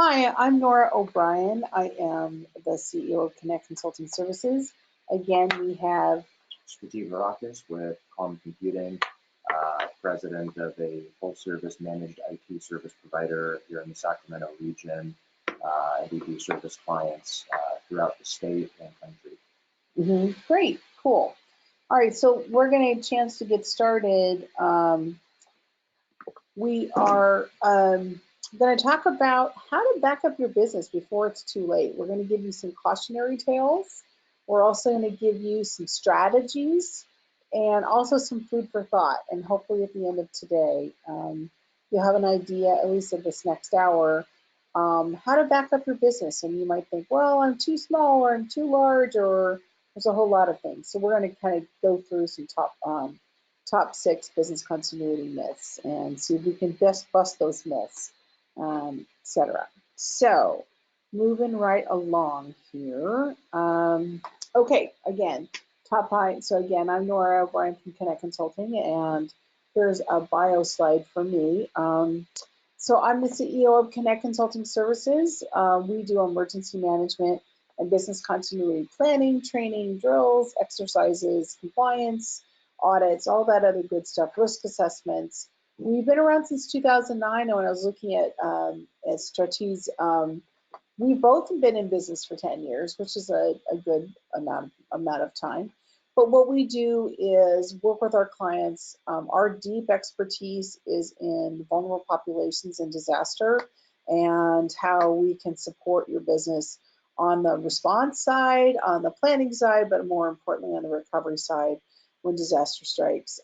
Hi, I'm Nora O'Brien. I am the CEO of Connect Consulting Services. Again, we have Itll with Calm Computing, president of a full-service managed IT service provider here in the Sacramento region. We do service clients throughout the state and country. Great, cool. All right, so we're going to have a chance to get started. We are going to talk about how to back up your business before it's too late. We're going to give you some cautionary tales. We're also going to give you some strategies and also some food for thought. And hopefully at the end of today, you'll have an idea, at least of this next hour, how to back up your business. And you might think, well, I'm too small or I'm too large, or there's a whole lot of things. So we're going to kind of go through some top 6 business continuity myths and see if we can best bust those myths, etc. So moving right along here. Okay, again, top 5. So again, I'm Nora O'Brien from Connect Consulting, and here's a bio slide for me. So I'm the CEO of Connect Consulting Services. We do emergency management and business continuity planning, training, drills, exercises, compliance, audits, all that other good stuff, risk assessments. We've been around since 2009, and when I was looking at Stratees, we've both been in business for 10 years, which is a good amount of time. But what we do is work with our clients. Our deep expertise is in vulnerable populations and disaster, and how we can support your business on the response side, on the planning side, but more importantly on the recovery side when disaster strikes.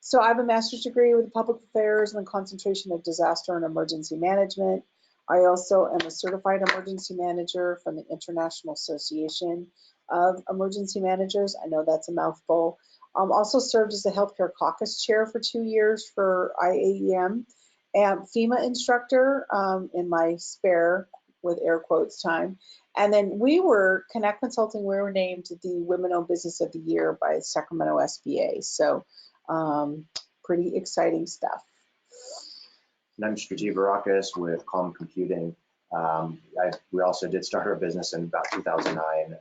So I have a master's degree with public affairs and the concentration of disaster and emergency management. I also am a certified emergency manager from the International Association of Emergency Managers. I know that's a mouthful. Also served as the healthcare caucus chair for 2 years for IAEM, and FEMA instructor in my spare, with air quotes, time. And then Connect Consulting, we were named the Women-Owned Business of the Year by Sacramento SBA. So pretty exciting stuff. And I'm Stratees with Calm Computing. We also did start our business in about 2009,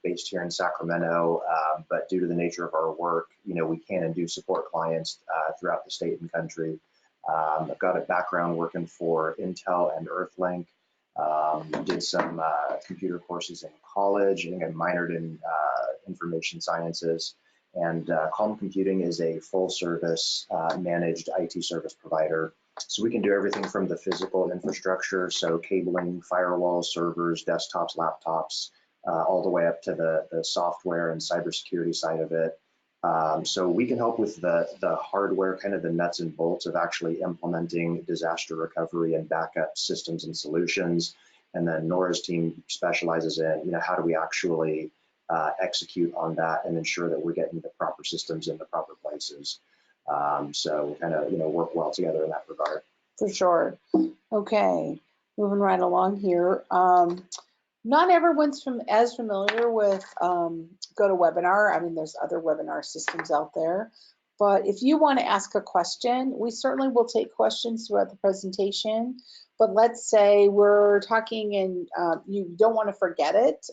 based here in Sacramento, but due to the nature of our work, we can and do support clients throughout the state and country. I've got a background working for Itll and Earthlink. Did some computer courses in college, and I minored in information sciences. And Calm Computing is a full-service managed IT service provider. So we can do everything from the physical infrastructure, so cabling, firewalls, servers, desktops, laptops, all the way up to the software and cybersecurity side of it. So we can help with the hardware, kind of the nuts and bolts of actually implementing disaster recovery and backup systems and solutions. And then Nora's team specializes in, how do we actually execute on that and ensure that we're getting the proper systems in the proper places. So we kind of, work well together in that regard. For sure. Okay, moving right along here. Not everyone's as familiar with GoToWebinar. I mean, there's other webinar systems out there. But if you want to ask a question, we certainly will take questions throughout the presentation. But let's say we're talking and you don't want to forget it.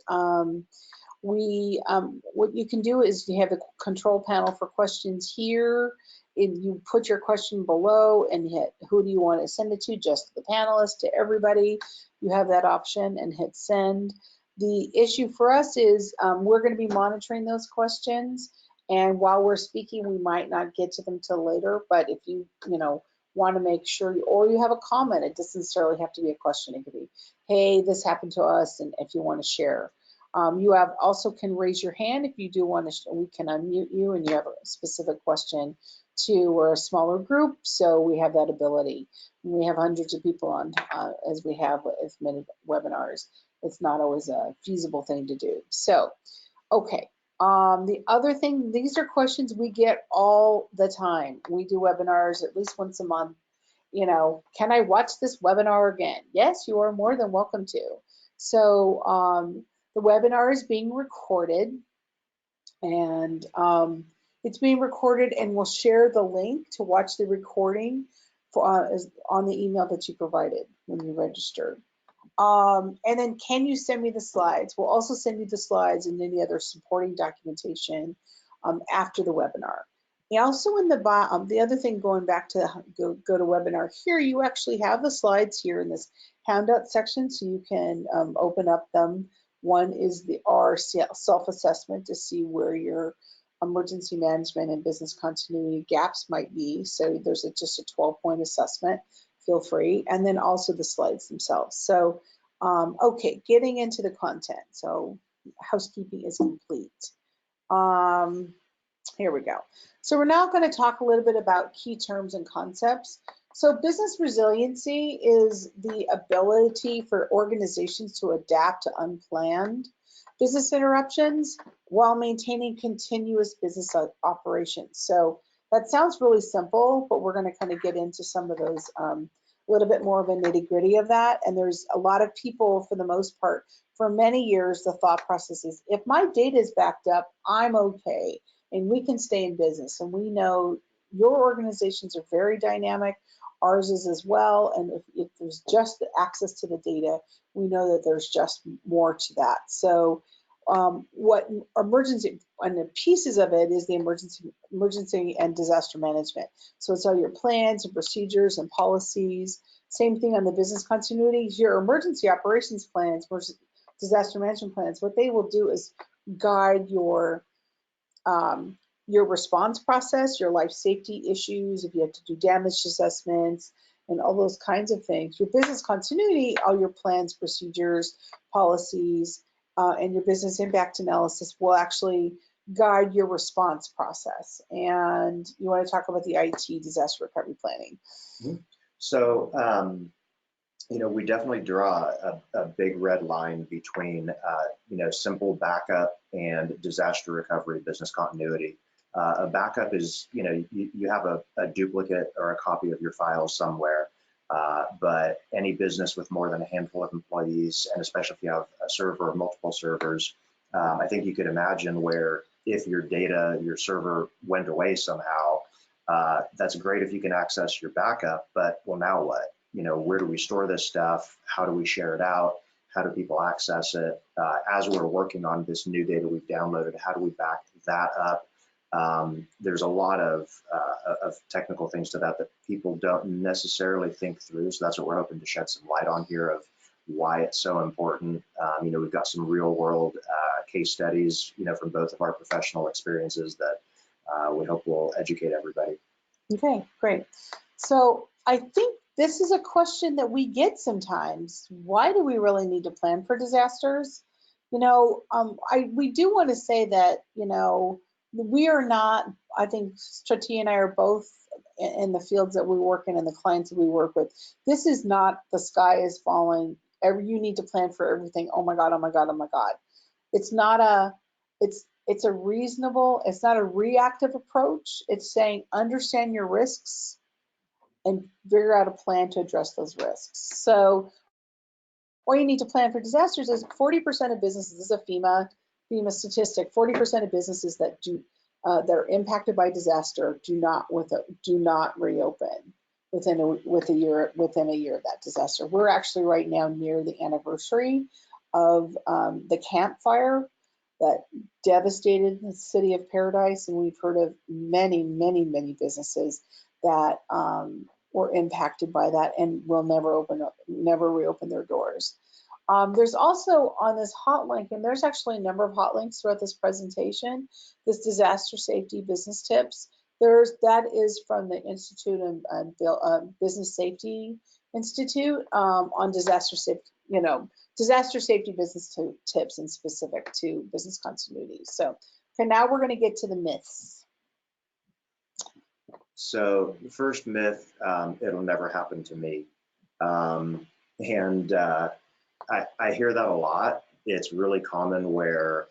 What you can do is you have the control panel for questions here. You put your question below and hit who do you want to send it to, just the panelists, to everybody. You have that option and hit send. The issue for us is we're going to be monitoring those questions, and while we're speaking, we might not get to them till later. But if you want to make sure, or you have a comment, it doesn't necessarily have to be a question. It could be, hey, this happened to us, and if you want to share. You also can raise your hand if you do want to, we can unmute you and you have a specific question too. We're a smaller group, so we have that ability. We have hundreds of people on, as we have as many webinars. It's not always a feasible thing to do. So, okay. The other thing, these are questions we get all the time. We do webinars at least once a month. Can I watch this webinar again? Yes, you are more than welcome to. So, the webinar is being recorded, and it's being recorded, and we'll share the link to watch the recording is on the email that you provided when you registered. And then can you send me the slides? We'll also send you the slides and any other supporting documentation after the webinar. And also in the other thing, going back to GoToWebinar, here you actually have the slides here in this handout section, so you can open up them. One is our self-assessment to see where your emergency management and business continuity gaps might be. So there's just a 12-point assessment. Feel free. And then also the slides themselves. So, okay, getting into the content. So housekeeping is complete. Here we go. So we're now going to talk a little bit about key terms and concepts. So business resiliency is the ability for organizations to adapt to unplanned business interruptions while maintaining continuous business operations. So that sounds really simple, but we're going to kind of get into some of those, a little bit more of a nitty-gritty of that. And there's a lot of people, for the most part, for many years, the thought process is, if my data is backed up, I'm okay, and we can stay in business. And we know your organizations are very dynamic, ours is as well. And if there's just access to the data, we know that there's just more to that. So what emergency, and the pieces of it is the emergency and disaster management. So it's all your plans and procedures and policies. Same thing on the business continuity. Your emergency operations plans versus disaster management plans, what they will do is guide your response process, your life safety issues, if you have to do damage assessments, and all those kinds of things. Your business continuity, all your plans, procedures, policies, and your business impact analysis will actually guide your response process. And you want to talk about the IT disaster recovery planning. Mm-hmm. So, you know, we definitely draw a big red line between, you know, simple backup and disaster recovery business continuity. A backup is, you know, you have a duplicate or a copy of your files somewhere, but any business with more than a handful of employees, and especially if you have a server or multiple servers, I think you could imagine where if your data, your server went away somehow, that's great if you can access your backup, but well, now what? You know, where do we store this stuff? How do we share it out? How do people access it? As we're working on this new data we've downloaded, how do we back that up? There's a lot of technical things to that people don't necessarily think through. So that's what we're hoping to shed some light on here of why it's so important. You know, we've got some real world case studies, you know, from both of our professional experiences that we hope will educate everybody. Okay, great. So I think this is a question that we get sometimes. Why do we really need to plan for disasters? You know, we do want to say that, you know, we are not, I think Strati and I are both in the fields that we work in and the clients that we work with. This is not the sky is falling. You need to plan for everything. Oh my God, oh my God, oh my God. It's not it's a reasonable, it's not a reactive approach. It's saying understand your risks and figure out a plan to address those risks. So what you need to plan for disasters is 40% of businesses, this is a FEMA statistic, 40% of businesses that are impacted by disaster do not reopen within a year of that disaster. We're actually right now near the anniversary of the Camp Fire that devastated the city of Paradise, and we've heard of many, many, many businesses that were impacted by that and will never reopen their doors. There's also on this hot link, and there's actually a number of hot links throughout this presentation, this disaster safety business tips. That is from the Institute of Business Safety Institute on disaster safety, you know, disaster safety business tips and specific to business continuity. So, okay, now we're going to get to the myths. So the first myth, it'll never happen to me. I hear that a lot. It's really common where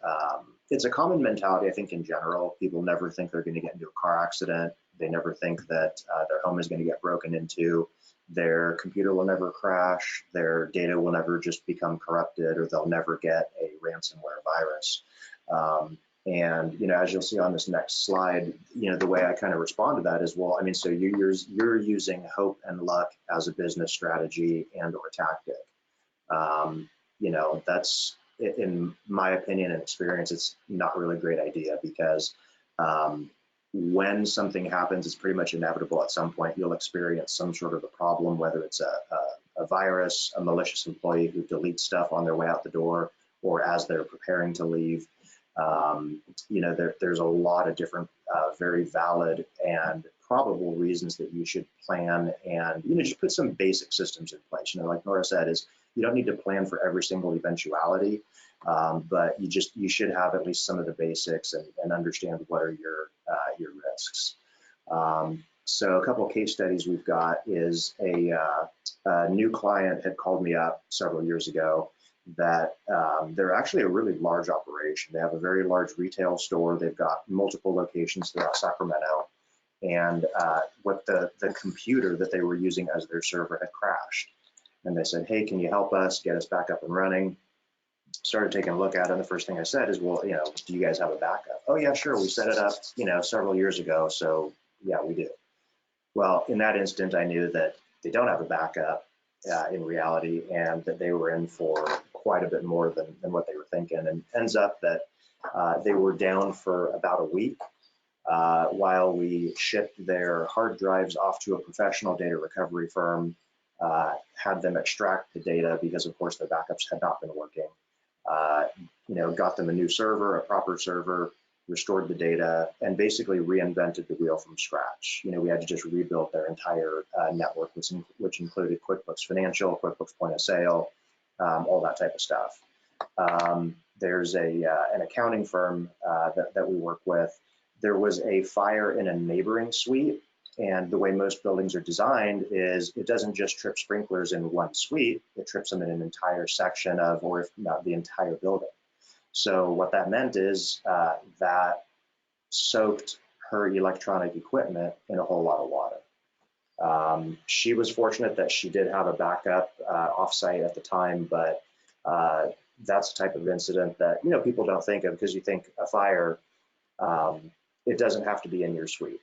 it's a common mentality, I think, in general. People never think they're going to get into a car accident. They never think that their home is going to get broken into. Their computer will never crash. Their data will never just become corrupted, or they'll never get a ransomware virus. And, you know, as you'll see on this next slide, you know, the way I kind of respond to that is, well, I mean, so you're using hope and luck as a business strategy and or tactic. You know, that's, in my opinion and experience, it's not really a great idea, because when something happens, it's pretty much inevitable. At some point, you'll experience some sort of a problem, whether it's a virus, a malicious employee who deletes stuff on their way out the door, or as they're preparing to leave. You know, there's a lot of different very valid and probable reasons that you should plan and, you know, just put some basic systems in place. You know, like Nora said, is you don't need to plan for every single eventuality, but you should have at least some of the basics and understand what are your risks. So a couple of case studies we've got is a new client had called me up several years ago that they're actually a really large operation. They have a very large retail store. They've got multiple locations throughout Sacramento. And what the computer that they were using as their server had crashed. And they said, hey, can you help us get us back up and running? Started taking a look at it. And the first thing I said is, well, you know, do you guys have a backup? Oh, yeah, sure. We set it up, you know, several years ago. So, yeah, we do. Well, in that instant, I knew that they don't have a backup in reality, and that they were in for quite a bit more than what they were thinking. And ends up that they were down for about a week while we shipped their hard drives off to a professional data recovery firm, had them extract the data because, of course, their backups had not been working. You know, got them a new server, a proper server, restored the data, and basically reinvented the wheel from scratch. You know, we had to just rebuild their entire network, which included QuickBooks Financial, QuickBooks Point of Sale, all that type of stuff. There's an accounting firm that we work with. There was a fire in a neighboring suite, and the way most buildings are designed is it doesn't just trip sprinklers in one suite, it trips them in an entire section of, or if not the entire building. So what that meant is that soaked her electronic equipment in a whole lot of water. She was fortunate that she did have a backup offsite at the time, but that's the type of incident that, you know, people don't think of, because you think a fire, it doesn't have to be in your suite.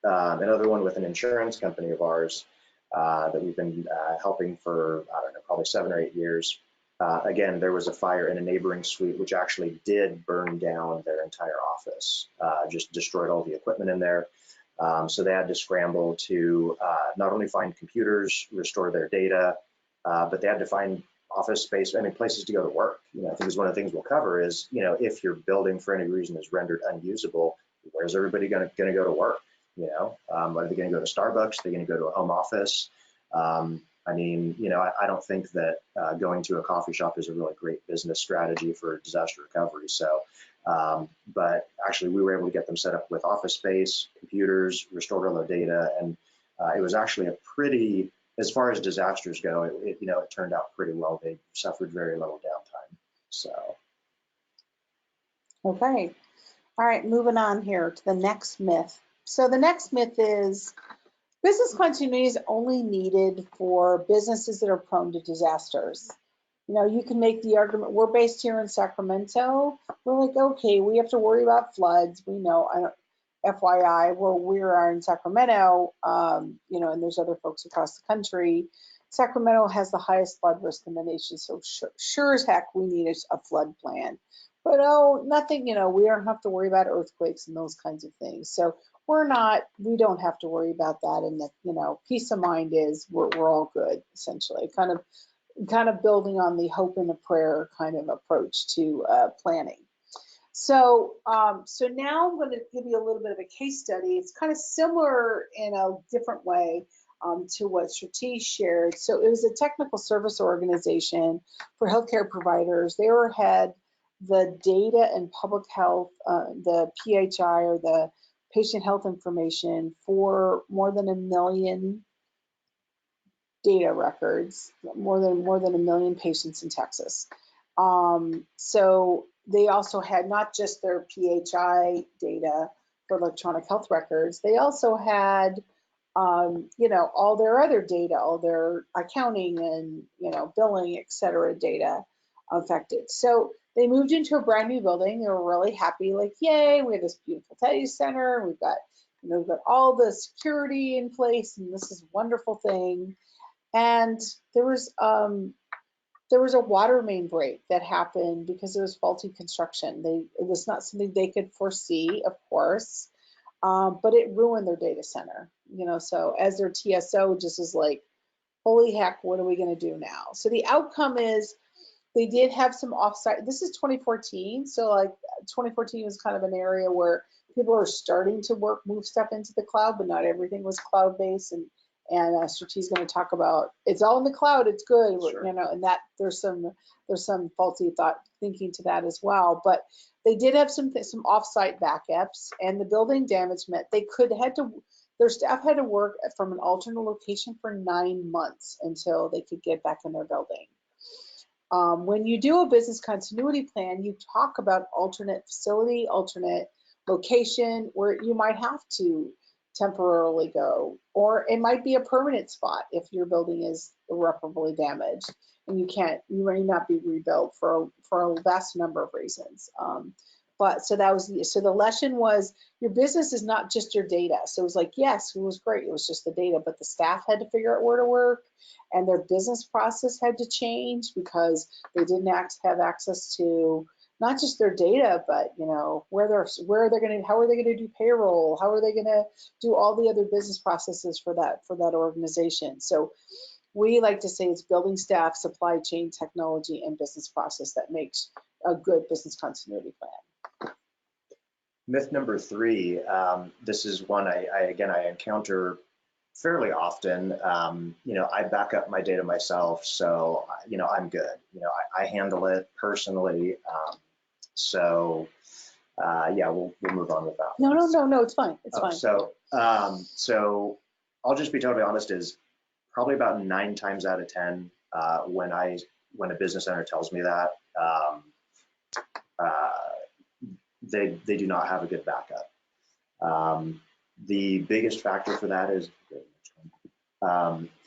Another one with an insurance company of ours that we've been helping for, I don't know, probably 7 or 8 years. Again, there was a fire in a neighboring suite, which actually did burn down their entire office, just destroyed all the equipment in there. So they had to scramble to not only find computers, restore their data, but they had to find office space, I mean, places to go to work. You know, I think is one of the things we'll cover is, you know, if your building for any reason is rendered unusable, where's everybody going to go to work? You know, are they going to go to Starbucks? Are they going to go to a home office? I mean, you know, I don't think that going to a coffee shop is a really great business strategy for disaster recovery. So, but actually we were able to get them set up with office space, computers, restored all their data. And it was actually a pretty, as far as disasters go, it turned out pretty well. They suffered very little downtime. So. Okay. All right, moving on here to the next myth. So the next myth is business continuity is only needed for businesses that are prone to disasters. You know, you can make the argument, we're based here in Sacramento. We're like, okay, we have to worry about floods. We know, FYI, we are in Sacramento, you know, and there's other folks across the country. Sacramento has the highest flood risk in the nation, so sure as heck we need a flood plan. But nothing, you know, we don't have to worry about earthquakes and those kinds of things. So we don't have to worry about that. And you know, peace of mind is we're all good, essentially, kind of building on the hope and the prayer kind of approach to planning. So, so now I'm going to give you a little bit of a case study. It's kind of similar in a different way to what Shriti shared. So it was a technical service organization for healthcare providers. They had the data and public health, the PHI, or the patient health information, for more than 1 million data records, more than 1 million patients in Texas. So they also had not just their PHI data for electronic health records, they also had you know, all their other data, all their accounting and, you know, billing, et cetera, data affected. So they moved into a brand new building. They were really happy, like, yay, we have this beautiful teddy center. We've got, we've got all the security in place, and this is a wonderful thing. And there was a water main break that happened because there was faulty construction. It was not something they could foresee, of course, but it ruined their data center. So as their TSO just is like, holy heck, what are we going to do now? So the outcome is they did have some offsite. This is 2014, so like 2014 was kind of an area where people are starting to move stuff into the cloud, but not everything was cloud-based. And Sriti's going to talk about it's all in the cloud, it's good, sure. And that there's some faulty thinking to that as well. But they did have some offsite backups, and the building damage meant their staff had to work from an alternate location for 9 months until they could get back in their building. When you do a business continuity plan, you talk about alternate facility, alternate location, where you might have to temporarily go, or it might be a permanent spot if your building is irreparably damaged and you may not be rebuilt for a vast number of reasons. But so the lesson was your business is not just your data. So it was like, yes, it was great. It was just the data, but the staff had to figure out where to work, and their business process had to change because they didn't have access to not just their data, but how are they going to do payroll? How are they going to do all the other business processes for that organization? So we like to say it's building staff, supply chain, technology, and business process that makes a good business continuity plan. Myth number 3, this is one I encounter fairly often. I back up my data myself, so I'm good. I handle it personally. Yeah, we'll move on with that. No, it's fine. It's fine. So I'll just be totally honest, is probably about 9 times out of 10 when a business owner tells me that, they do not have a good backup. The biggest factor for that is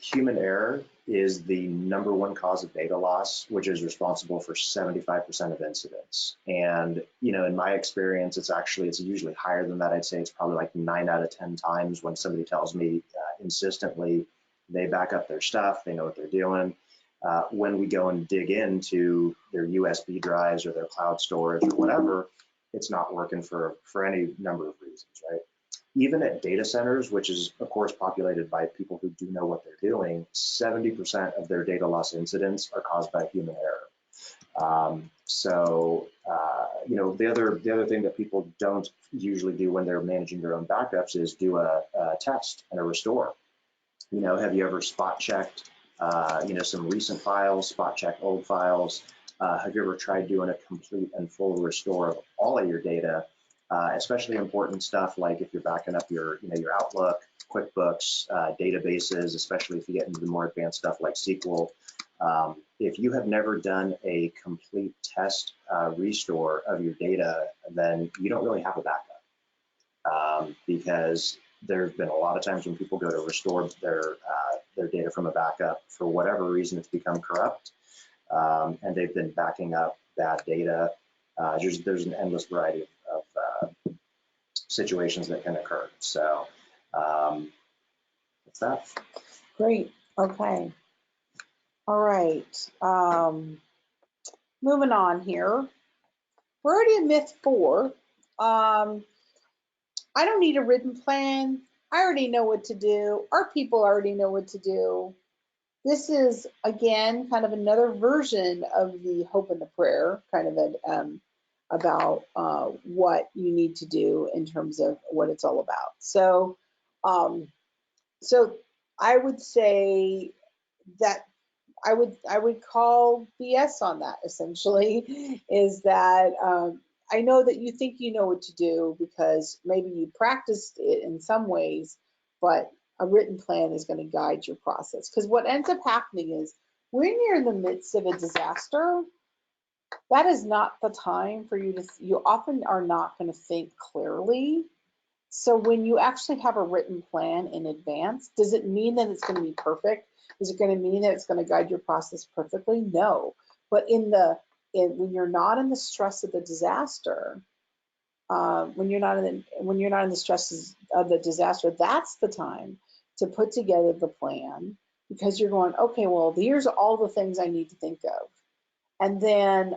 human error is the #1 cause of data loss, which is responsible for 75% of incidents. And in my experience, it's usually higher than that. I'd say it's probably like 9 out of 10 times when somebody tells me insistently they back up their stuff, they know what they're doing. When we go and dig into their USB drives or their cloud storage or whatever, it's not working for any number of reasons, right? Even at data centers, which is of course populated by people who do know what they're doing, 70% of their data loss incidents are caused by human error. The other thing that people don't usually do when they're managing their own backups is do a test and a restore. Have you ever spot checked some recent files, spot check old files? Have you ever tried doing a complete and full restore of all of your data, especially important stuff like if you're backing up your Outlook, QuickBooks, databases, especially if you get into the more advanced stuff like SQL. If you have never done a complete test restore of your data, then you don't really have a backup, because there's been a lot of times when people go to restore their data from a backup, for whatever reason it's become corrupt, and they've been backing up bad data. There's an endless variety of situations that can occur. So that's that. Great. Okay. All right. Moving on here. We're already at myth 4. I don't need a written plan. I already know what to do. Our people already know what to do. This is, again, kind of another version of the hope and the prayer, kind of about what you need to do in terms of what it's all about. So I would say that I would call BS on that, essentially, is that I know that you think you know what to do because maybe you practiced it in some ways, but a written plan is going to guide your process. Because what ends up happening is when you're in the midst of a disaster, that is not the time for you often are not going to think clearly. So when you actually have a written plan in advance, does it mean that it's going to be perfect? Is it going to mean that it's going to guide your process perfectly? No. But in the when you're not in the stress of the disaster, when you're not in the stresses of the disaster, that's the time to put together the plan, because you're going, okay, well, here's all the things I need to think of. And then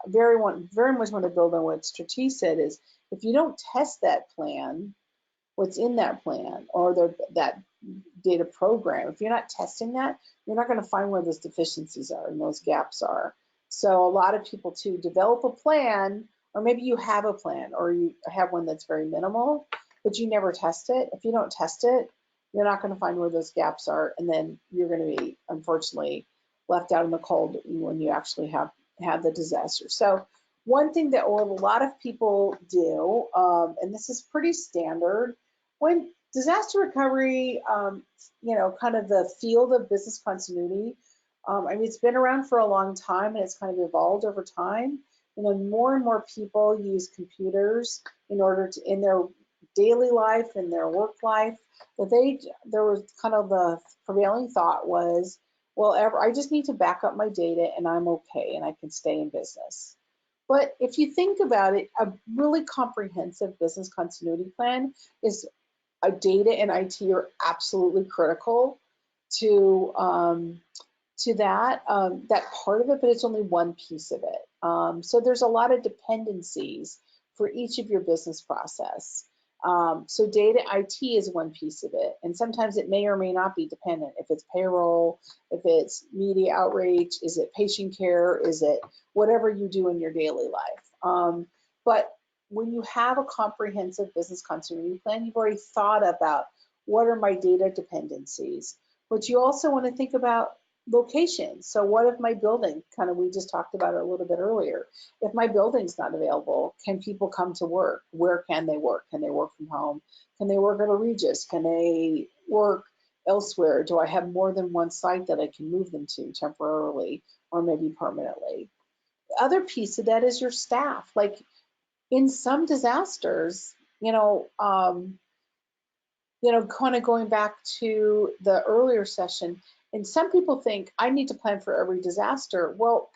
very much want to build on what Strati said is, if you don't test that plan, what's in that plan or that data program, if you're not testing that, you're not going to find where those deficiencies are and those gaps are. So a lot of people too develop a plan, or maybe you have a plan or you have one that's very minimal, but you never test it. If you don't test it, you're not going to find where those gaps are, and then you're going to be, unfortunately, left out in the cold when you actually have the disaster. So one thing that a lot of people do, and this is pretty standard, when disaster recovery, kind of the field of business continuity, I mean, it's been around for a long time and it's kind of evolved over time. More and more people use computers in order to, in their daily life, in their work life, there was kind of the prevailing thought was, well, I just need to back up my data and I'm okay and I can stay in business. But if you think about it, a really comprehensive business continuity plan is data and IT are absolutely critical to that part of it, but it's only one piece of it. So there's a lot of dependencies for each of your business process. So data IT is one piece of it, and sometimes it may or may not be dependent. If it's payroll, if it's media outreach, is it patient care, is it whatever you do in your daily life. But when you have a comprehensive business continuity plan, you've already thought about what are my data dependencies. But you also want to think about location. So what if my building, kind of we just talked about it a little bit earlier, if my building's not available, can people come to work? Where can they work? Can they work from home? Can they work at a Regis? Can they work elsewhere? Do I have more than one site that I can move them to temporarily or maybe permanently? The other piece of that is your staff. Like in some disasters, kind of going back to the earlier session, and some people think I need to plan for every disaster. Well,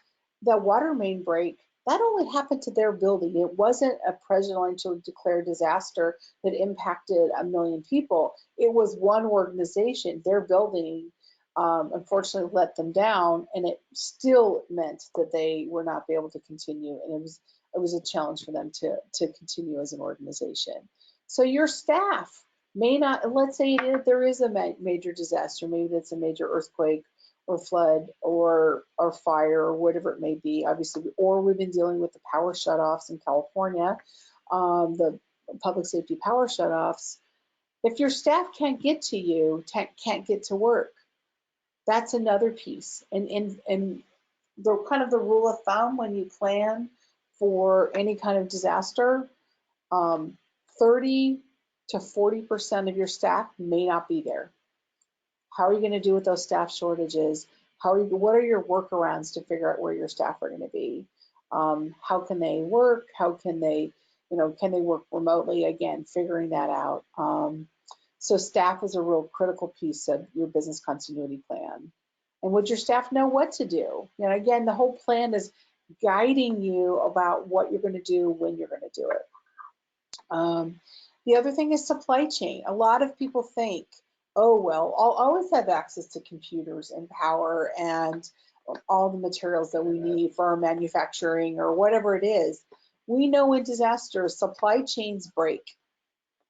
the water main break, that only happened to their building. It wasn't a presidential declared disaster that impacted 1 million people. It was one organization, their building, unfortunately let them down, and it still meant that they were not be able to continue, and it was a challenge for them to continue as an organization. So your staff may not, let's say there is a major disaster, maybe that's a major earthquake or flood or fire or whatever it may be, obviously, or we've been dealing with the power shutoffs in California, the public safety power shutoffs. If your staff can't get to you, can't get to work, that's another piece. And the kind of the rule of thumb when you plan for any kind of disaster, 30 to 40% of your staff may not be there. How are you going to do with those staff shortages? What are your workarounds to figure out where your staff are going to be? How can they work? How can they, can they work remotely? Again, figuring that out. So staff is a real critical piece of your business continuity plan. And would your staff know what to do? Again, the whole plan is guiding you about what you're going to do when you're going to do it. The other thing is supply chain. A lot of people think, oh, well, I'll always have access to computers and power and all the materials that we need for our manufacturing or whatever it is. We know in disasters, supply chains break,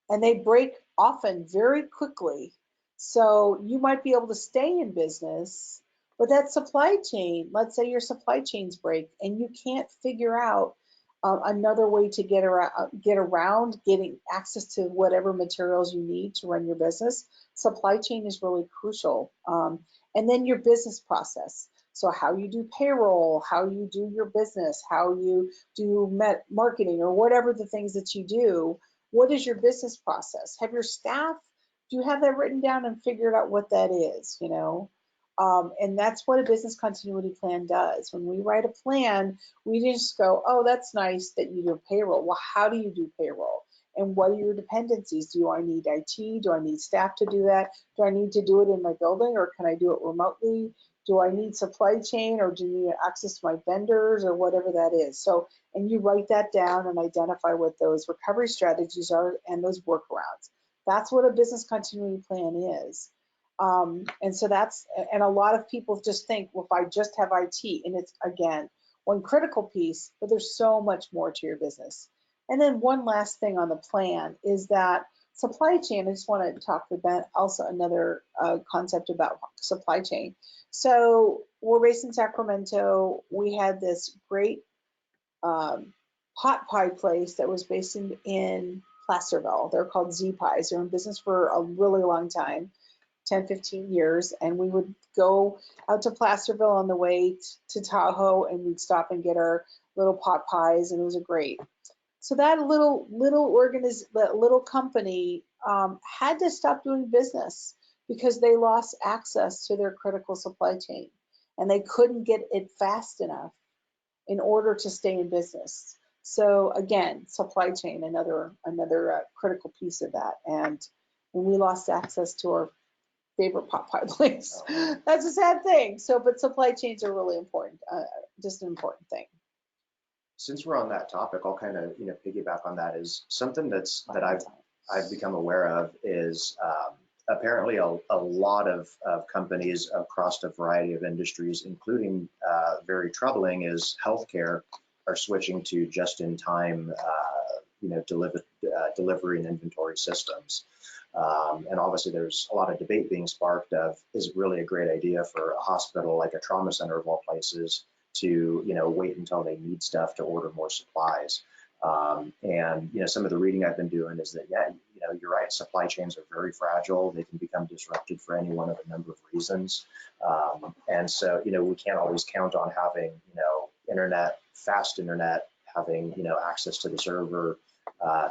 and they break often very quickly. So you might be able to stay in business, but that supply chain, let's say your supply chains break and you can't figure out another way to get around getting access to whatever materials you need to run your business. Supply chain is really crucial. And then your business process. So how you do payroll, how you do your business, how you do marketing or whatever the things that you do. What is your business process? Have your staff, do you have that written down and figured out what that is, and that's what a business continuity plan does. When we write a plan, we just go, oh, that's nice that you do payroll. Well, how do you do payroll? And what are your dependencies? Do I need IT? Do I need staff to do that? Do I need to do it in my building, or can I do it remotely? Do I need supply chain, or do you need access to my vendors, or whatever that is? So, and you write that down and identify what those recovery strategies are and those workarounds. That's what a business continuity plan is. And so and a lot of people just think, well, if I just have IT, and it's, again, one critical piece, but there's so much more to your business. And then one last thing on the plan is that supply chain, I just want to talk about also another concept about supply chain. So we're based in Sacramento. We had this great pot pie place that was based in Placerville. They're called Z Pies. They're in business for a really long time, 10, 15 years. And we would go out to Placerville on the way to Tahoe, and we'd stop and get our little pot pies, and it was great. So that little company had to stop doing business because they lost access to their critical supply chain, and they couldn't get it fast enough in order to stay in business. So again, supply chain, another critical piece of that. And when we lost access to our favorite pot pie place, that's a sad thing. So, but supply chains are really important, just an important thing. Since we're on that topic, I'll kind of piggyback on that. Is something that I've become aware of is apparently a lot of companies across a variety of industries, including very troubling, is healthcare, are switching to just-in-time delivery and inventory systems. And obviously there's a lot of debate being sparked of, is it really a great idea for a hospital like a trauma center of all places to wait until they need stuff to order more supplies? And some of the reading I've been doing is that, yeah, you're right, supply chains are very fragile. They can become disrupted for any one of a number of reasons. And so we can't always count on having fast internet, having access to the server,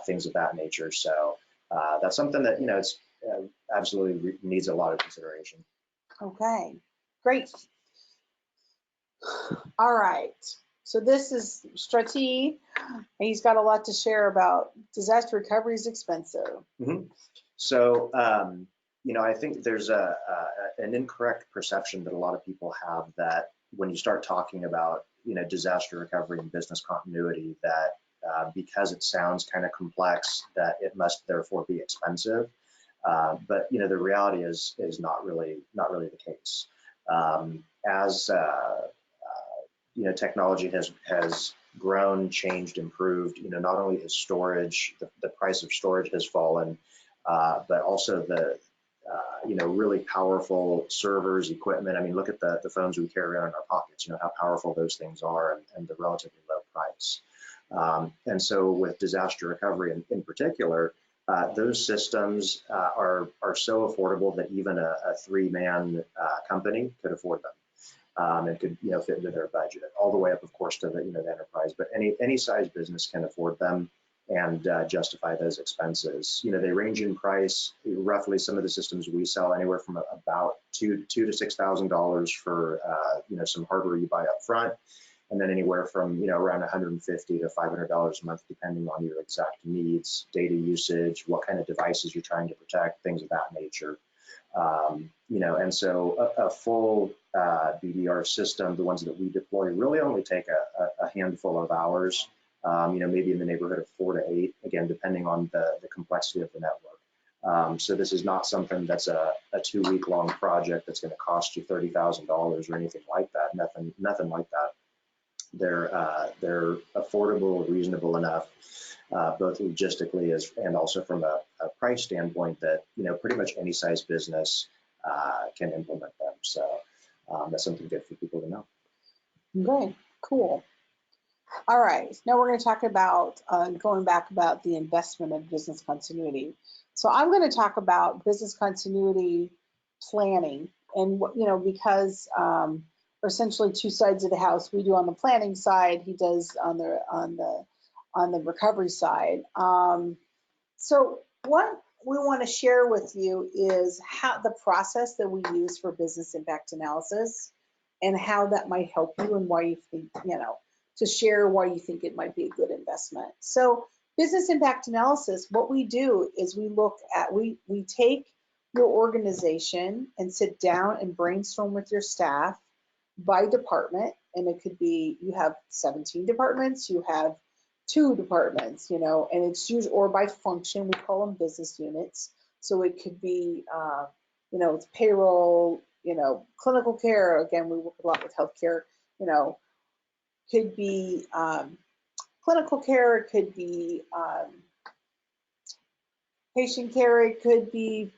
things of that nature. So that's something that it's absolutely needs a lot of consideration. Okay, great. All right, so this is Strati, and he's got a lot to share about disaster recovery is expensive. Mm-hmm. So, I think there's an incorrect perception that a lot of people have that when you start talking about, disaster recovery and business continuity, that because it sounds kind of complex, that it must therefore be expensive. But, the reality is not really the case. As technology has grown, changed, improved. Not only has storage, the price of storage has fallen, but also the really powerful servers, equipment. I mean, look at the phones we carry around in our pockets. How powerful those things are, and the relatively low price. And so, with disaster recovery in particular, those systems are so affordable that even a three-man company could afford them. And could fit into their budget, all the way up, of course, to the the enterprise. But any size business can afford them and justify those expenses. They range in price. Roughly, some of the systems we sell anywhere from about $2,000 to $6,000 for some hardware you buy up front, and then anywhere from around $150 to $500 a month, depending on your exact needs, data usage, what kind of devices you're trying to protect, things of that nature. And so a full BDR system, the ones that we deploy, really only take a handful of hours, maybe in the neighborhood of 4 to 8, again, depending on the complexity of the network. So this is not something that's a 2-week-long project that's going to cost you $30,000 or anything like that. Nothing like that. They're affordable, reasonable enough, both logistically and also from a price standpoint, that pretty much any size business can implement them. So that's something good for people to know. Great, cool. All right, now we're going to talk about going back about the investment of business continuity. So I'm going to talk about business continuity planning, and because we're essentially two sides of the house. We do on the planning side, he does on the recovery side. So what we want to share with you is how the process that we use for business impact analysis, and how that might help you, and why you think, to share why you think it might be a good investment. So business impact analysis, what we do is we look at, we take your organization and sit down and brainstorm with your staff by department, and it could be you have 17 departments, you have 2 departments, you know, and it's usually, or by function, we call them business units. So it could be, you know, it's payroll, you know, clinical care. Again, we work a lot with healthcare, you know, could be clinical care, it could be patient care, it could be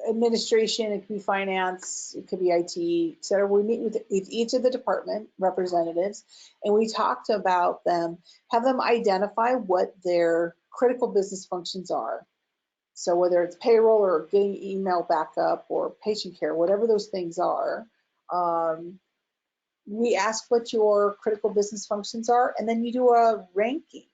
administration, it could be finance, it could be IT, et cetera. We meet with each of the department representatives and we talk about them, have them identify what their critical business functions are. So whether it's payroll or getting email backup or patient care, whatever those things are, we ask what your critical business functions are, and then you do a ranking,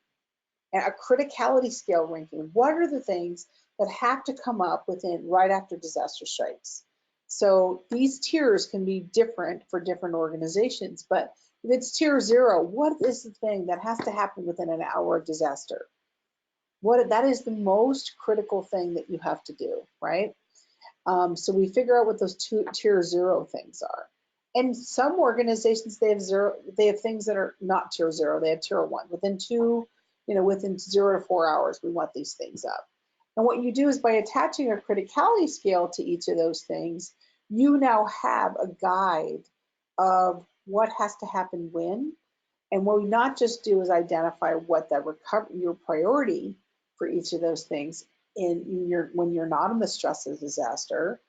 a criticality scale ranking. What are the things that have to come up within right after disaster strikes? So these tiers can be different for different organizations, but if it's tier 0, what is the thing that has to happen within an hour of disaster? That is the most critical thing that you have to do, right? So we figure out what those tier 0 things are. And some organizations, they have things that are not tier 0, they have tier 1. Within 0 to 4 hours, we want these things up. And what you do is by attaching a criticality scale to each of those things, you now have a guide of what has to happen when. And what we not just do is identify what that your priority for each of those things when you're not in the stress of disaster.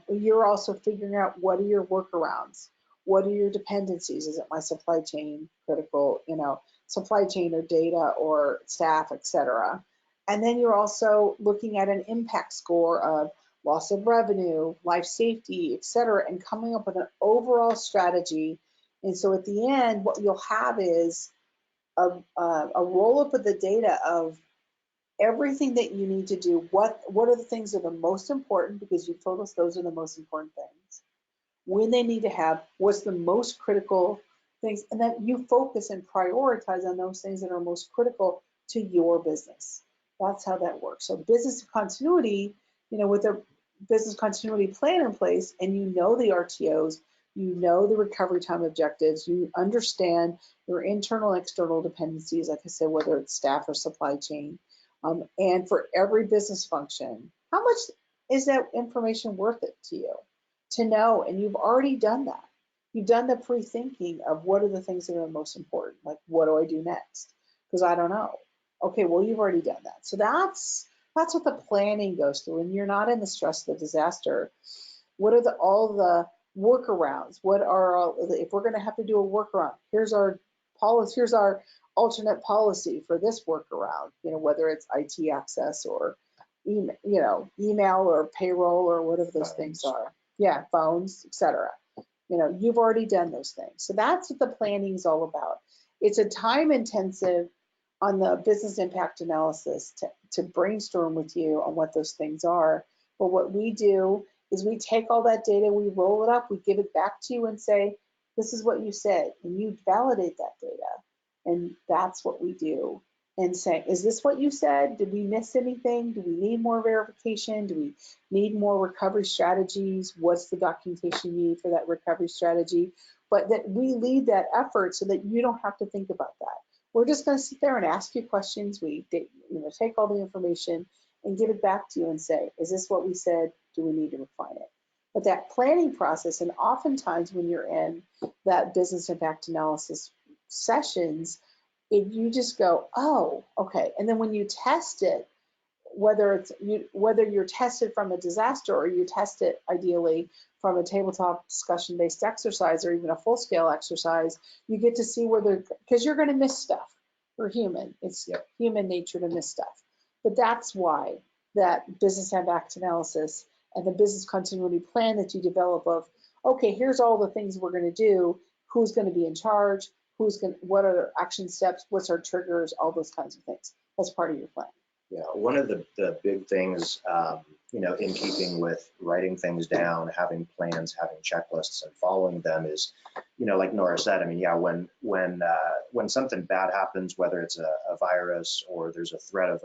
You're also figuring out what are your workarounds, what are your dependencies? Is it my supply chain critical, you know, supply chain or data or staff, etc. And then you're also looking at an impact score of loss of revenue, life safety, etc., and coming up with an overall strategy. And so at the end, what you'll have is a roll up of the data of everything that you need to do. What are the things that are the most important, because you've told us those are the most important things. When they need to have, what's the most critical things, and then you focus and prioritize on those things that are most critical to your business. That's how that works. So business continuity, you know, with a business continuity plan in place, and you know the RTOs, you know the recovery time objectives, you understand your internal and external dependencies, like I said, whether it's staff or supply chain. And for every business function, how much is that information worth it to you to know? And you've already done that. You've done the pre-thinking of what are the things that are most important, like what do I do next? Because I don't know. Okay, well, you've already done that. So that's what the planning goes through. And you're not in the stress of the disaster. What are all the workarounds? What are if we're going to have to do a workaround? Here's our policy. Here's our alternate policy for this workaround. You know, whether it's IT access or email or payroll or whatever those things are. Yeah, phones, etc. You know, you've already done those things. So that's what the planning is all about. It's a time intensive on the business impact analysis to brainstorm with you on what those things are. But what we do is we take all that data, we roll it up, we give it back to you and say, this is what you said, and you validate that data. And that's what we do. And say, is this what you said? Did we miss anything? Do we need more verification? Do we need more recovery strategies? What's the documentation you need for that recovery strategy? But that we lead that effort so that you don't have to think about that. We're just going to sit there and ask you questions. We take all the information and give it back to you and say, is this what we said? Do we need to refine it? But that planning process, and oftentimes when you're in that business impact analysis sessions, if you just go, oh, okay. And then when you test it, whether you're tested from a disaster or you test it ideally from a tabletop discussion-based exercise or even a full-scale exercise, you get to see whether, because you're going to miss stuff. We're human. It's human nature to miss stuff. But that's why that business impact analysis and the business continuity plan that you develop of, okay, here's all the things we're going to do, who's going to be in charge, what are the action steps, what's our triggers, all those kinds of things. That's part of your plan. Yeah, one of the big things, in keeping with writing things down, having plans, having checklists, and following them is, like Nora said. I mean, yeah, when something bad happens, whether it's a virus or there's a threat of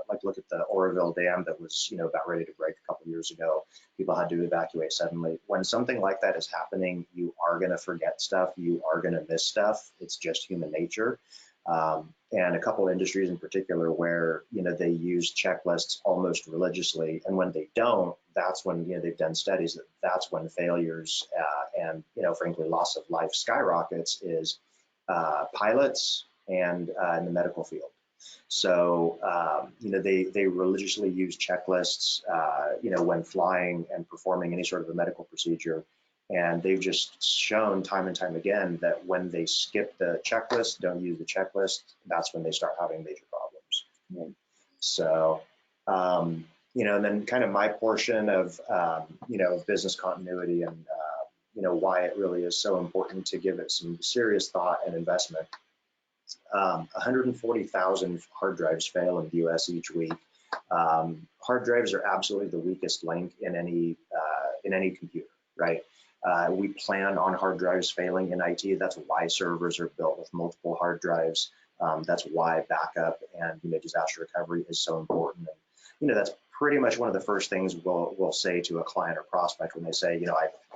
like look at the Oroville Dam that was, about ready to break a couple years ago. People had to evacuate suddenly. When something like that is happening, you are going to forget stuff. You are going to miss stuff. It's just human nature. And a couple of industries in particular where, they use checklists almost religiously. And when they don't, that's when, they've done studies that's when failures and, frankly, loss of life skyrockets is pilots and in the medical field. So, they religiously use checklists, when flying and performing any sort of a medical procedure. And they've just shown time and time again that when they skip the checklist, don't use the checklist, that's when they start having major problems. Right. So, and then kind of my portion of, business continuity and, why it really is so important to give it some serious thought and investment. 140,000 hard drives fail in the US each week. Hard drives are absolutely the weakest link in any computer, right? We plan on hard drives failing in IT. That's why servers are built with multiple hard drives. That's why backup and disaster recovery is so important. And that's pretty much one of the first things we'll say to a client or prospect when they say,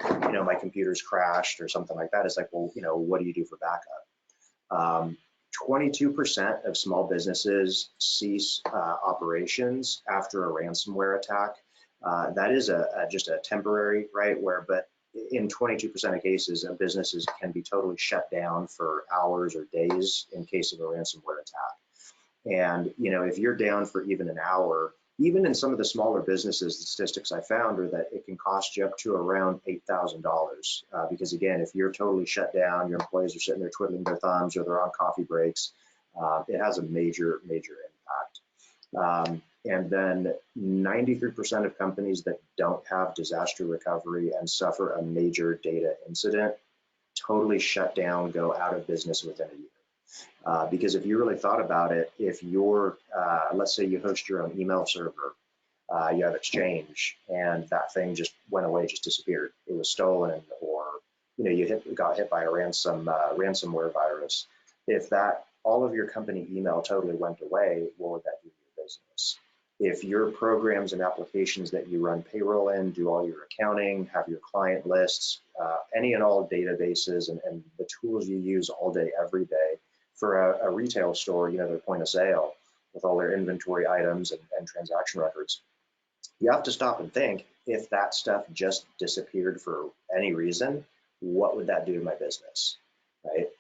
my computer's crashed or something like that. It's like, well, what do you do for backup? 22% of small businesses cease operations after a ransomware attack. That is just a temporary, right? But in 22% of cases, businesses can be totally shut down for hours or days in case of a ransomware attack. And if you're down for even an hour, even in some of the smaller businesses, the statistics I found are that it can cost you up to around $8,000. Because again, if you're totally shut down, your employees are sitting there twiddling their thumbs or they're on coffee breaks, it has a major, major impact. And then 93% of companies that don't have disaster recovery and suffer a major data incident totally shut down, go out of business within a year. Because if you really thought about it, if you're, let's say you host your own email server, you have Exchange, and that thing just went away, just disappeared. It was stolen, or you got hit by a ransomware virus. If all of your company email totally went away, what would that do to your business? If your programs and applications that you run payroll in, do all your accounting, have your client lists, any and all databases and the tools you use all day, every day, for a retail store, their point of sale with all their inventory items and transaction records, you have to stop and think, if that stuff just disappeared for any reason, what would that do to my business, right?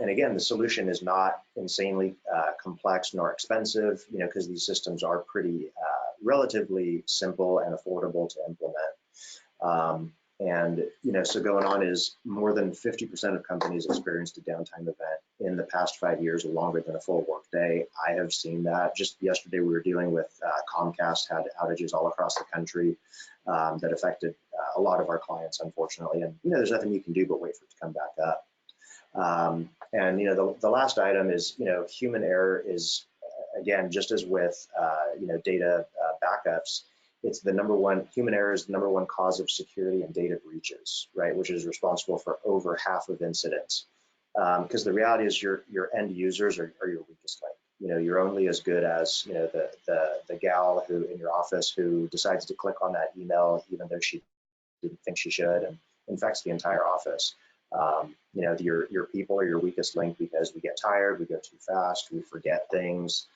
And again, the solution is not insanely complex nor expensive, because these systems are pretty relatively simple and affordable to implement. And so going on is more than 50% of companies experienced a downtime event in the past 5 years or longer than a full workday. I have seen that. Just yesterday, we were dealing with Comcast had outages all across the country that affected a lot of our clients, unfortunately. And there's nothing you can do but wait for it to come back up. And the last item is human error is, again, just as with data backups. It's human error is the number one cause of security and data breaches, right? Which is responsible for over half of incidents. Because the reality is your end users are your weakest link. You're only as good as, the gal who in your office who decides to click on that email, even though she didn't think she should, and infects the entire office. Your people are your weakest link because we get tired, we go too fast, we forget things.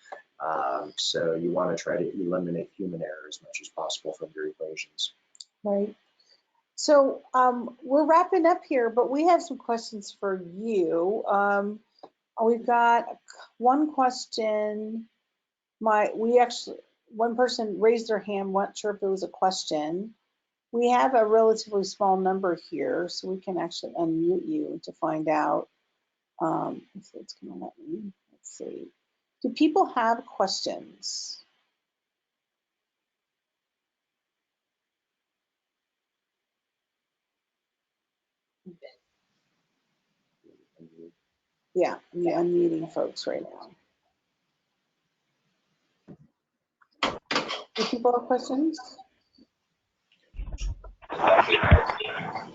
So you want to try to eliminate human error as much as possible from your equations. Right. So we're wrapping up here, but we have some questions for you. We've got one question. One person raised their hand, wasn't sure if it was a question. We have a relatively small number here, so we can actually unmute you to find out if it's going to let me. Let's see. Do people have questions? Yeah, I'm unmuting folks right now. people have questions? Actually,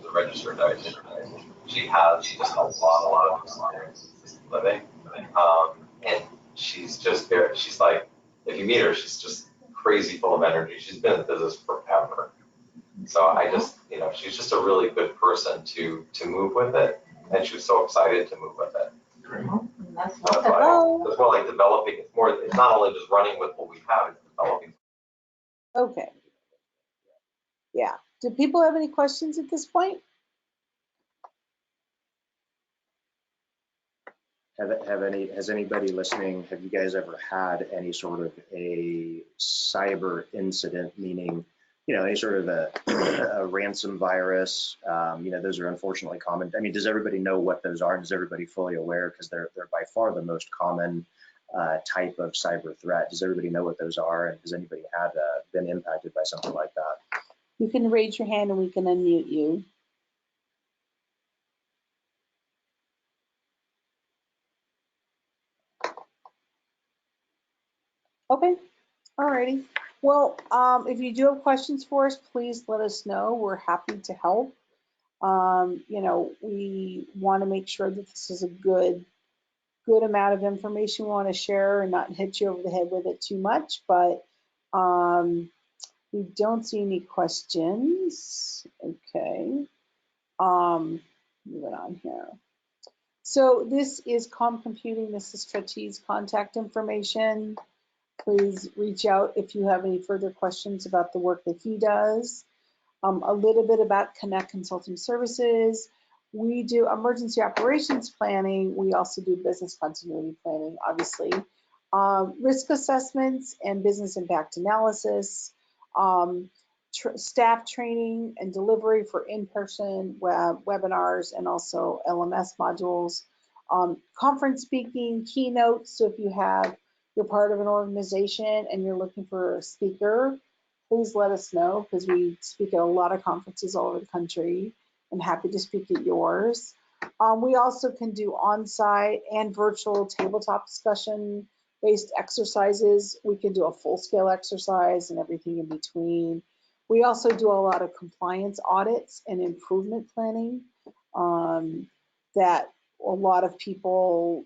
the registered dietitian. She just a lot of experience living, and she's just there. She's like, if you meet her, she's just crazy full of energy. She's been in business forever. So I just, she's just a really good person to move with it, and she was so excited to move with it. That's So it's more like developing. It's not only just running with what we have, it's developing. Okay. Yeah. Do people have any questions at this point? Has anybody listening, have you guys ever had any sort of a cyber incident, meaning, any sort of a ransom virus? Those are unfortunately common. I mean, does everybody know what those are? Is everybody fully aware? Because they're by far the most common type of cyber threat. Does everybody know what those are? And has anybody had been impacted by something like that? You can raise your hand and we can unmute you. Okay, alrighty. Well, if you do have questions for us, please let us know. We're happy to help. We want to make sure that this is a good amount of information we want to share and not hit you over the head with it too much, but we don't see any questions. Okay, moving on here. So this is Calm Computing. This is Treti's contact information. Please reach out if you have any further questions about the work that he does. A little bit about Connect Consulting Services. We do emergency operations planning. We also do business continuity planning, obviously. Risk assessments and business impact analysis. Staff training and delivery for in-person webinars and also LMS modules. Conference speaking, keynotes. So if you're part of an organization and you're looking for a speaker, please let us know, because we speak at a lot of conferences all over the country. I'm happy to speak at yours. We also can do on-site and virtual tabletop discussion-based exercises. We can do a full-scale exercise and everything in between. We also do a lot of compliance audits and improvement planning that a lot of people,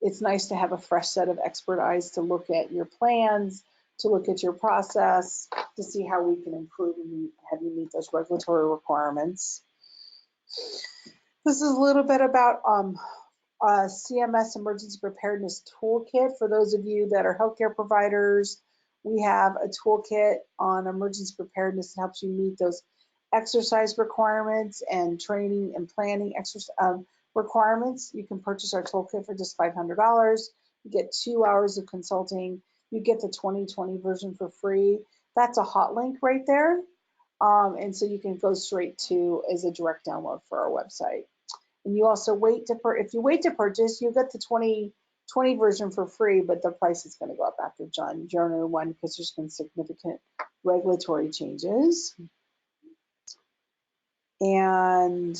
it's nice to have a fresh set of expert eyes to look at your plans, to look at your process, to see how we can improve and have you meet those regulatory requirements. This is a little bit about CMS Emergency Preparedness Toolkit. For those of you that are healthcare providers, we have a toolkit on emergency preparedness that helps you meet those exercise requirements and training and planning requirements. You can purchase our toolkit for just $500. You get 2 hours of consulting. You get the 2020 version for free. That's a hot link right there. And so you can go straight to as a direct download for our website. And you also if you wait to purchase, you get the 2020 version for free, but the price is going to go up after January 1 because there's been significant regulatory changes. And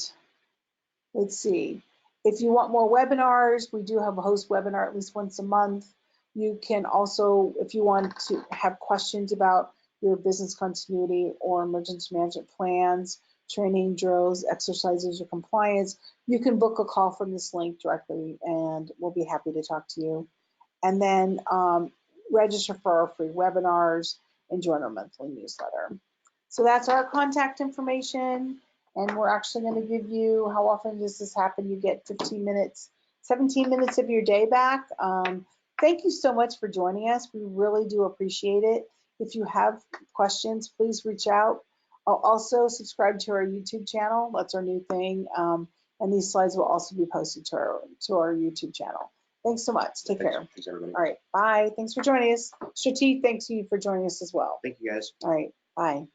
let's see, if you want more webinars, we do have a host webinar at least once a month. You can also, if you want to have questions about your business continuity or emergency management plans, training drills, exercises, or compliance, you can book a call from this link directly and we'll be happy to talk to you. And then register for our free webinars and join our monthly newsletter. So that's our contact information. And we're actually going to give you, how often does this happen? You get 15 minutes, 17 minutes of your day back. Thank you so much for joining us. We really do appreciate it. If you have questions, please reach out. Also subscribe to our YouTube channel. That's our new thing. And these slides will also be posted to our YouTube channel. Thanks so much. Take care. Thanks, everybody. All right. Bye. Thanks for joining us. Treti, thanks you for joining us as well. Thank you, guys. All right. Bye.